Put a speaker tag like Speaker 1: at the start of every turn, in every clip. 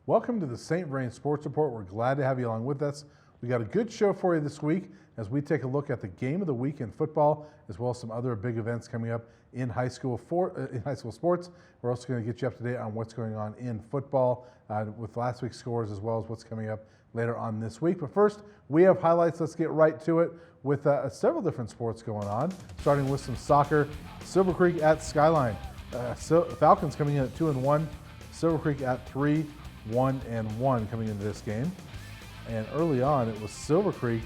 Speaker 1: Welcome to the St. Vrain Sports Report. We're glad to have you along with us. We got a good show for you this week as we take a look at the game of the week in football, as well as some other big events coming up in high school sports. We're also going to get you up to date on what's going on in football with last week's scores, as well as what's coming up later on this week. But first, we have highlights. Let's get right to it with several different sports going on, starting with some soccer. Silver Creek at Skyline. Falcons coming in at 2-1. Silver Creek at 3-1 coming into this game. And early on, it was Silver Creek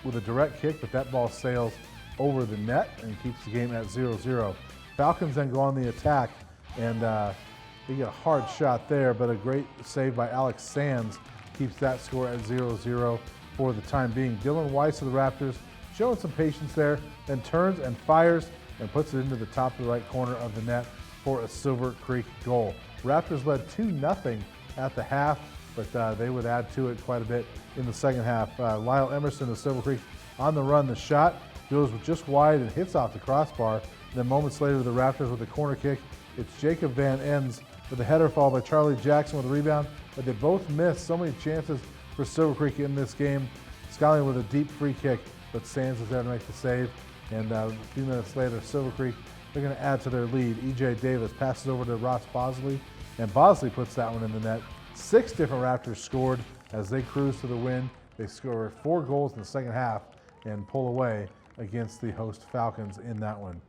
Speaker 1: with a direct kick, but that ball sails over the net and keeps the game at 0-0. Falcons then go on the attack, and they get a hard shot there, but a great save by Alex Sands keeps that score at 0-0 for the time being. Dylan Weiss of the Raptors showing some patience there, then turns and fires and puts it into the top of the right corner of the net for a Silver Creek goal. Raptors led 2-0 at the half, but they would add to it quite a bit in the second half. Lyle Emerson of Silver Creek on the run. The shot goes just wide and hits off the crossbar. Then moments later, the Raptors with a corner kick. It's Jacob Van Ens with a header followed by Charlie Jackson with a rebound, but they both missed. So many chances for Silver Creek in this game. Skyline with a deep free kick, but Sands is there to make the save. And a few minutes later, Silver Creek, they're going to add to their lead. E.J. Davis passes over to Ross Bosley, and Bosley puts that one in the net. 6 different Raptors scored as they cruise to the win. They score 4 goals in the second half and pull away against the host Falcons in that one.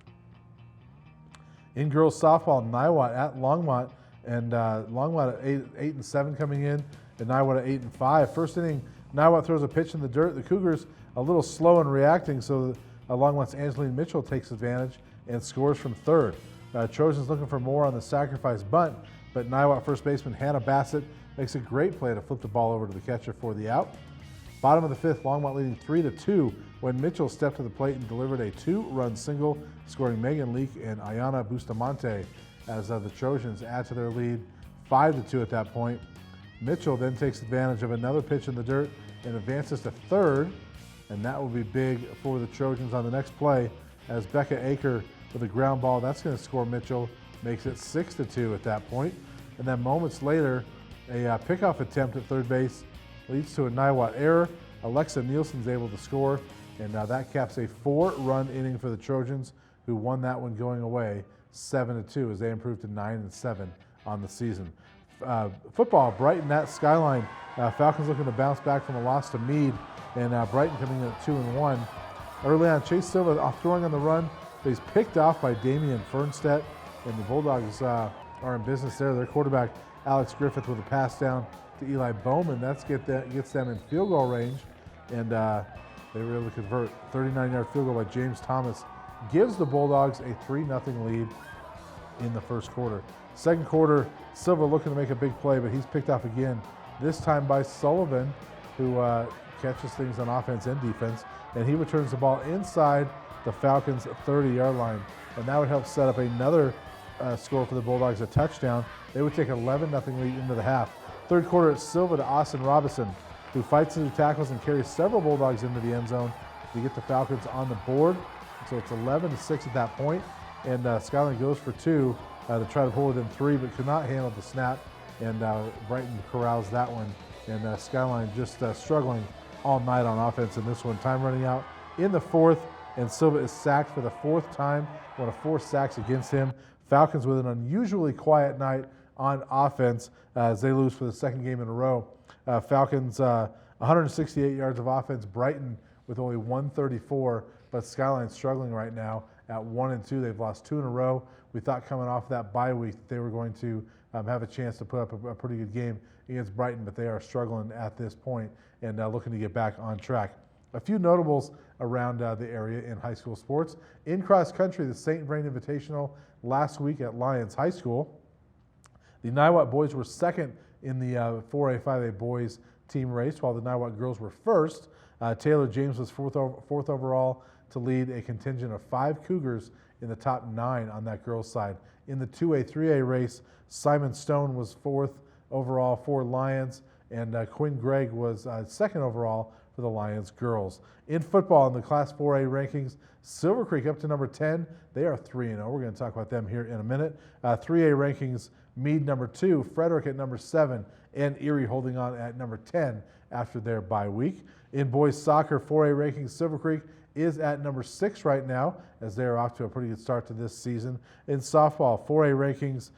Speaker 1: In girls softball, Niwot at Longmont, and Longmont at 8-7 coming in, and Niwot at 8-5. First inning, Niwot throws a pitch in the dirt. The Cougars a little slow in reacting, so Longmont's Angeline Mitchell takes advantage and scores from third. Trojans looking for more on the sacrifice bunt, but Niwot first baseman Hannah Bassett makes a great play to flip the ball over to the catcher for the out. Bottom of the fifth, Longmont leading 3-2 when Mitchell stepped to the plate and delivered a 2-run single, scoring Megan Leak and Ayana Bustamante as the Trojans add to their lead 5-2 at that point. Mitchell then takes advantage of another pitch in the dirt and advances to third, and that will be big for the Trojans on the next play as Becca Aker with a ground ball. That's going to score Mitchell, makes it 6-2 at that point. And then moments later, a pickoff attempt at third base leads to a Niwot error. Alexa Nielsen's able to score, and that caps a 4-run inning for the Trojans, who won that one going away 7-2 as they improved to 9-7 on the season. Football, Brighton at Skyline. Falcons looking to bounce back from a loss to Meade, and Brighton coming in at 2-1. Early on, Chase Silva throwing on the run, but he's picked off by Damian Fernstedt, and the Bulldogs are in business there. Their quarterback, Alex Griffith, with a pass down to Eli Bowman. That gets them in field goal range, and they were able to convert. 39-yard field goal by James Thomas gives the Bulldogs a 3-0 lead in the first quarter. Second quarter, Silva looking to make a big play, but he's picked off again, this time by Sullivan, who catches things on offense and defense, and he returns the ball inside the Falcons' 30-yard line, and that would help set up another score for the Bulldogs, a touchdown. They would take an 11-0 lead into the half. Third quarter, it's Silva to Austin Robinson, who fights through tackles and carries several Bulldogs into the end zone to get the Falcons on the board. So it's 11-6 at that point, and Skyline goes for 2 to try to pull within 3, but could not handle the snap, and Brighton corrals that one, and Skyline just struggling all night on offense in this one. Time running out in the fourth, and Silva is sacked for the 4th time, one of 4 sacks against him. Falcons with an unusually quiet night on offense as they lose for the 2nd game in a row. Falcons 168 yards of offense, Brighton with only 134, but Skyline struggling right now at 1-2. They've lost 2 in a row. We thought coming off that bye week they were going to have a chance to put up a pretty good game against Brighton, but they are struggling at this point and looking to get back on track. A few notables around the area in high school sports. In cross country, the St. Vrain Invitational last week at Lyons High School. The Niwot boys were second in the 4A, 5A boys team race, while the Niwot girls were first. Taylor James was fourth overall to lead a contingent of 5 Cougars in the top 9 on that girls' side. In the 2A, 3A race, Simon Stone was 4th overall for Lions, and Quinn Gregg was 2nd overall for the Lions girls. In football, in the Class 4A rankings, Silver Creek up to number 10. They are 3-0. We're going to talk about them here in a minute. 3A rankings, Meade number 2, Frederick at number 7, and Erie holding on at number 10 after their bye week. In boys soccer, 4A rankings, Silver Creek is at number 6 right now, as they're off to a pretty good start to this season. In softball, 4A rankings,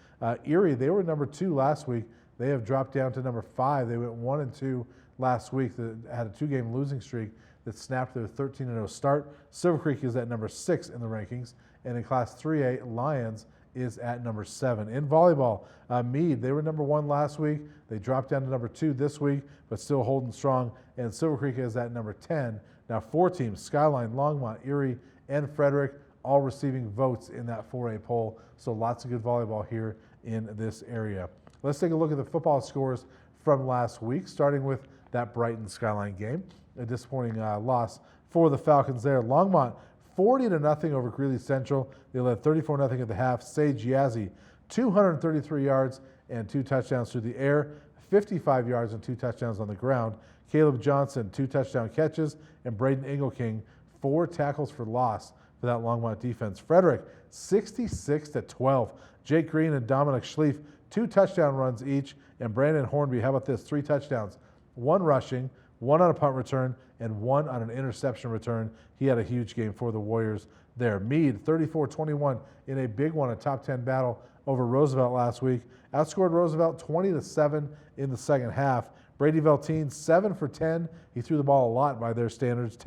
Speaker 1: Erie, they were number 2 last week. They have dropped down to number 5. They went 1-2 last week. They had a 2-game losing streak that snapped their 13-0 start. Silver Creek is at number 6 in the rankings. And in Class 3A, Lions is at number 7. In volleyball, Meade, they were number 1 last week. They dropped down to number 2 this week, but still holding strong. And Silver Creek is at number 10. Now 4 teams, Skyline, Longmont, Erie, and Frederick, all receiving votes in that 4A poll. So lots of good volleyball here in this area. Let's take a look at the football scores from last week, starting with that Brighton Skyline game. A disappointing loss for the Falcons there. Longmont 40-0 over Greeley Central. They led 34-0 at the half. Sage Yazzie, 233 yards and 2 touchdowns through the air, 55 yards and 2 touchdowns on the ground. Caleb Johnson, 2 touchdown catches, and Braden Engelking, 4 tackles for loss for that Longmont defense. Frederick, 66-12. Jake Green and Dominic Schlief, 2 touchdown runs each, and Brandon Hornby, how about this, 3 touchdowns, 1 rushing, 1 on a punt return, and 1 on an interception return. He had a huge game for the Warriors there. Meade, 34-21 in a big one, a top 10 battle over Roosevelt last week. Outscored Roosevelt 20-7 in the second half. Brady Velteen, 7 for 10. He threw the ball a lot by their standards,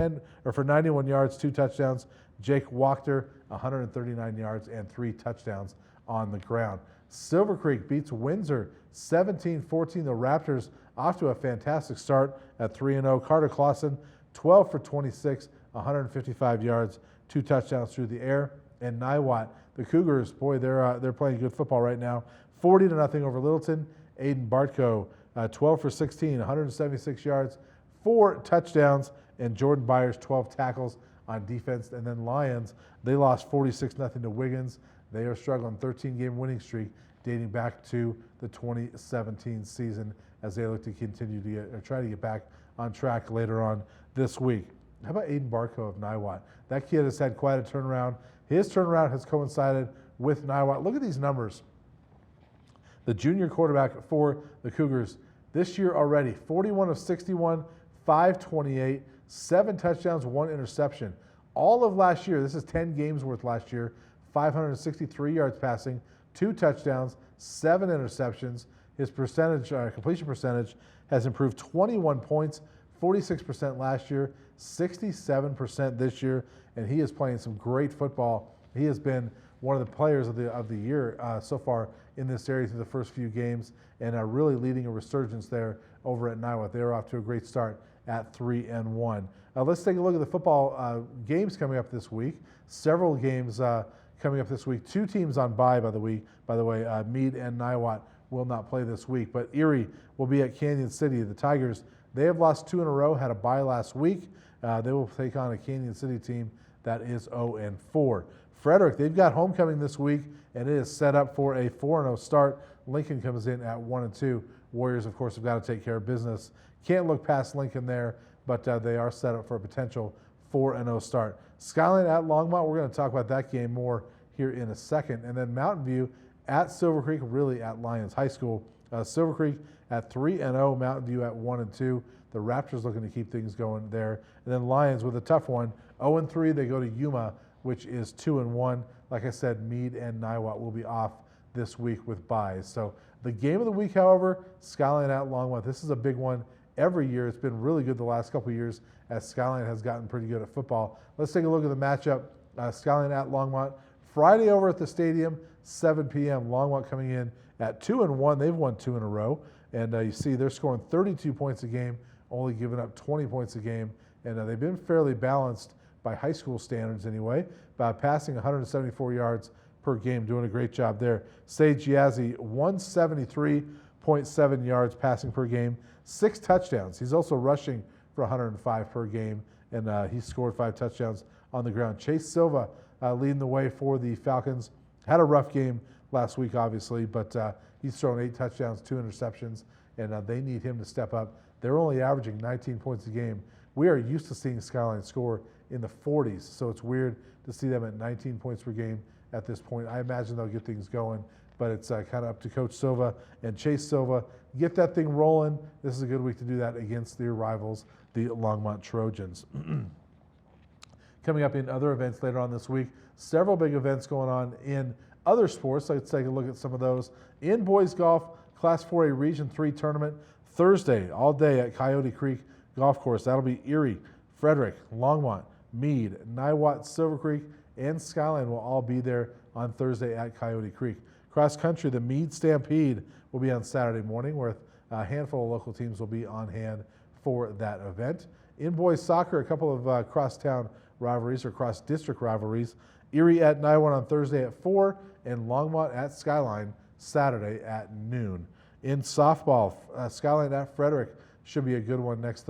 Speaker 1: for 91 yards, 2 touchdowns. Jake Wachter, 139 yards and 3 touchdowns on the ground. Silver Creek beats Windsor 17-14. The Raptors off to a fantastic start at 3-0. Carter Clausen, 12 for 26, 155 yards, 2 touchdowns through the air. And Niwot, the Cougars, boy, they're playing good football right now. 40-0 over Littleton. Aiden Bartko, 12 for 16, 176 yards, 4 touchdowns, and Jordan Byers, 12 tackles on defense. And then Lions, they lost 46-0 to Wiggins. They are struggling, 13-game winning streak dating back to the 2017 season as they look to continue to try to get back on track later on this week. How about Aiden Barco of Niwot? That kid has had quite a turnaround. His turnaround has coincided with Niwot. Look at these numbers. The junior quarterback for the Cougars this year already, 41 of 61, 528, 7 touchdowns, 1 interception. All of last year, this is 10 games worth last year, 563 yards passing, 2 touchdowns, 7 interceptions. His completion percentage has improved 21 points, 46% last year, 67% this year, and he is playing some great football. He has been one of the players of the year so far in this area through the first few games, and are really leading a resurgence there over at Niwot. They're off to a great start at 3-1. Let's take a look at the football games coming up this week. Several games coming up this week. 2 teams on bye, by the way. Meade and Niwot will not play this week, but Erie will be at Canyon City. The Tigers, they have lost 2 in a row, had a bye last week. They will take on a Canyon City team that is 0-4. Frederick, they've got homecoming this week, and it is set up for a 4-0 start. Lincoln comes in at 1-2. Warriors, of course, have got to take care of business. Can't look past Lincoln there, but they are set up for a potential 4-0 start. Skyline at Longmont, we're going to talk about that game more here in a second. And then Mountain View at Silver Creek, really at Lyons High School. Silver Creek at 3-0, Mountain View at 1-2. The Raptors looking to keep things going there. And then Lions with a tough one, 0-3. They go to Yuma, which is 2-1. Like I said, Meade and Niwot will be off this week with byes. So the game of the week, however, Skyline at Longmont. This is a big one every year. It's been really good the last couple of years as Skyline has gotten pretty good at football. Let's take a look at the matchup. Skyline at Longmont. Friday over at the stadium, 7 p.m. Longmont coming in at 2-1. They've won 2 in a row. And you see they're scoring 32 points a game, only giving up 20 points a game. And they've been fairly balanced by high school standards anyway, by passing 174 yards per game, doing a great job there. Sage Yazzie, 173.7 yards passing per game, 6 touchdowns. He's also rushing for 105 per game, and he scored 5 touchdowns on the ground. Chase Silva leading the way for the Falcons. Had a rough game last week, obviously, but he's thrown 8 touchdowns, 2 interceptions, and they need him to step up. They're only averaging 19 points a game We are used to seeing Skyline score in the 40s, so it's weird to see them at 19 points per game at this point. I imagine they'll get things going, but it's kind of up to Coach Silva and Chase Silva. Get that thing rolling. This is a good week to do that against their rivals, the Longmont Trojans. Coming up in other events later on this week, several big events going on in other sports. Let's take a look at some of those. In boys golf, Class 4A Region 3 tournament, Thursday, all day at Coyote Creek Golf Course. That'll be Erie, Frederick, Longmont, Meade, Niwot, Silver Creek, and Skyline will all be there on Thursday at Coyote Creek. Cross country, the Meade Stampede will be on Saturday morning, where a handful of local teams will be on hand for that event. In boys soccer, a couple of crosstown rivalries or cross-district rivalries. Erie at Niwot on Thursday at 4 and Longmont at Skyline Saturday at noon. In softball, Skyline at Frederick should be a good one this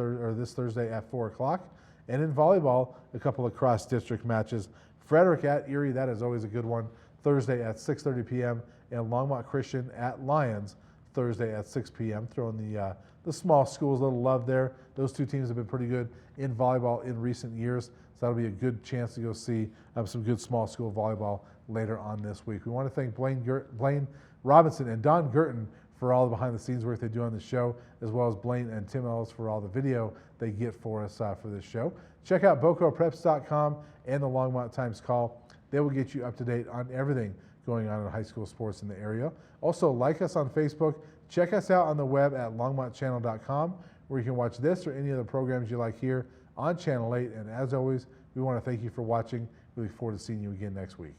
Speaker 1: Thursday at 4 o'clock. And in volleyball, a couple of cross-district matches. Frederick at Erie, that is always a good one, Thursday at 6:30 p.m. and Longmont Christian at Lyons Thursday at 6 p.m. Throwing the small schools a little love there. Those two teams have been pretty good in volleyball in recent years, so that'll be a good chance to go see some good small school volleyball later on this week. We want to thank Blaine Robinson and Don Gurton for all the behind-the-scenes work they do on the show, as well as Blaine and Tim Ellis for all the video they get for us for this show. Check out bocopreps.com and the Longmont Times Call. They will get you up to date on everything going on in high school sports in the area. Also, like us on Facebook. Check us out on the web at longmontchannel.com, where you can watch this or any of the programs you like here on Channel 8. And as always, we want to thank you for watching. We look forward to seeing you again next week.